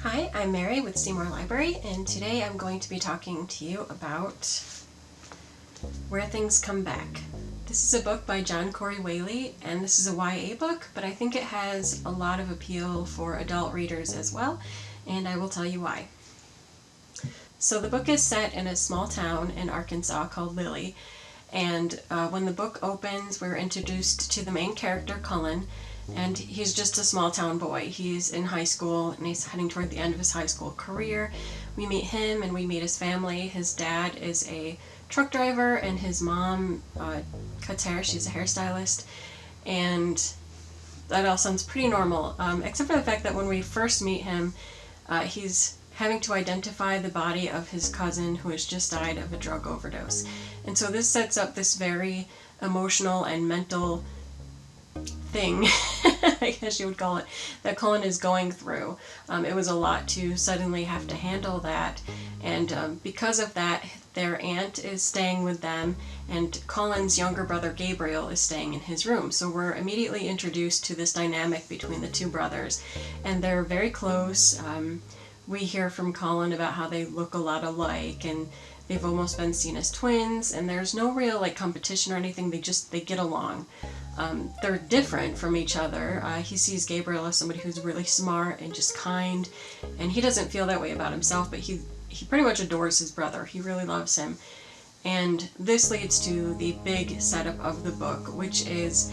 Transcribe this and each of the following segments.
Hi, I'm Mary with Seymour Library, and today I'm going to be talking to you about Where Things Come Back. This is a book by John Corey Whaley, and this is a YA book, but I think it has a lot of appeal for adult readers as well, and I will tell you why. So the book is set in a small town in Arkansas called Lily, and when the book opens, we're introduced to the main character, Cullen, and he's just a small town boy. He's in high school and he's heading toward the end of his high school career. We meet him and we meet his family. His dad is a truck driver and his mom cuts hair. She's a hairstylist, and that all sounds pretty normal, except for the fact that when we first meet him, he's having to identify the body of his cousin who has just died of a drug overdose. And so this sets up this very emotional and mental thing, I guess you would call it, that Cullen is going through. It was a lot to suddenly have to handle that, and because of that, their aunt is staying with them, and Cullen's younger brother Gabriel is staying in his room. So we're immediately introduced to this dynamic between the two brothers, and they're very close. We hear from Cullen about how they look a lot alike, and they've almost been seen as twins, and there's no real competition or anything. They get along. They're different from each other. He sees Gabriel as somebody who's really smart and just kind, and he doesn't feel that way about himself, but he pretty much adores his brother. He really loves him. And this leads to the big setup of the book, which is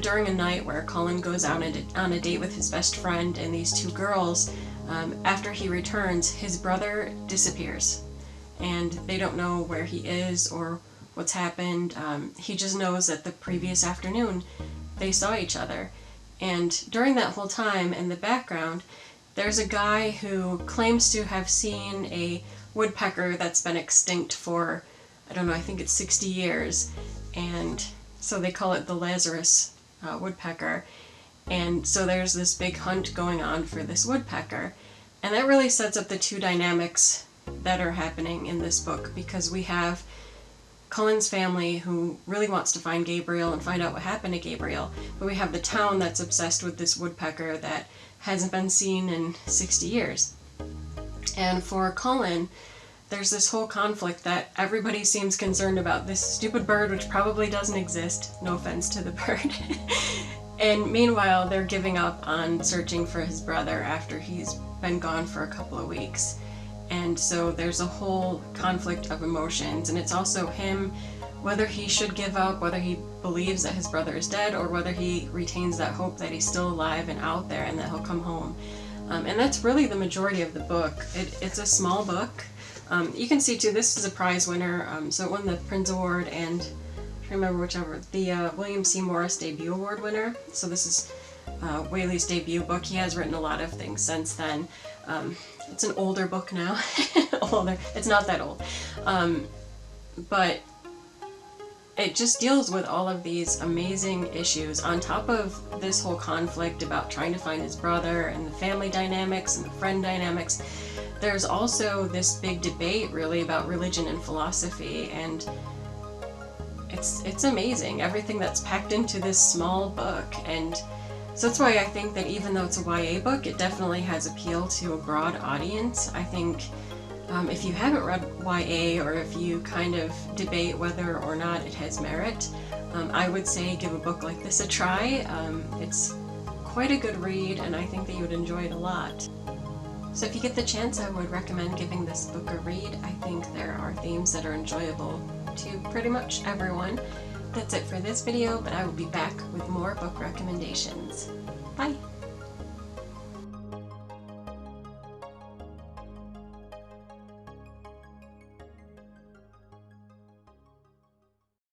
during a night where Cullen goes out on a date with his best friend and these two girls. After he returns, his brother disappears, and they don't know where he is or what's happened. He just knows that the previous afternoon they saw each other. And during that whole time, in the background, there's a guy who claims to have seen a woodpecker that's been extinct for, I don't know, I think it's 60 years. And so they call it the Lazarus woodpecker. And so there's this big hunt going on for this woodpecker. And that really sets up the two dynamics that are happening in this book, because we have Cullen's family who really wants to find Gabriel and find out what happened to Gabriel, but we have the town that's obsessed with this woodpecker that hasn't been seen in 60 years. And for Cullen, there's this whole conflict that everybody seems concerned about this stupid bird, which probably doesn't exist, no offense to the bird. And meanwhile, they're giving up on searching for his brother after he's been gone for a couple of weeks. And so there's a whole conflict of emotions, and it's also him, whether he should give up, whether he believes that his brother is dead, or whether he retains that hope that he's still alive and out there and that he'll come home. And that's really the majority of the book. It's a small book. You can see too, this is a prize winner, so it won the Printz Award and I don't remember whichever, the William C. Morris Debut Award winner. So this is Whaley's debut book. He has written a lot of things since then. It's an older book now. Older. It's not that old. But it just deals with all of these amazing issues on top of this whole conflict about trying to find his brother and the family dynamics and the friend dynamics. There's also this big debate really about religion and philosophy, and it's amazing everything that's packed into this small book. And so that's why I think that even though it's a YA book, it definitely has appeal to a broad audience. I think if you haven't read YA, or if you kind of debate whether or not it has merit, I would say give a book like this a try. It's quite a good read, and I think that you would enjoy it a lot. So if you get the chance, I would recommend giving this book a read. I think there are themes that are enjoyable to pretty much everyone. That's it for this video, but I will be back with more book recommendations. Bye!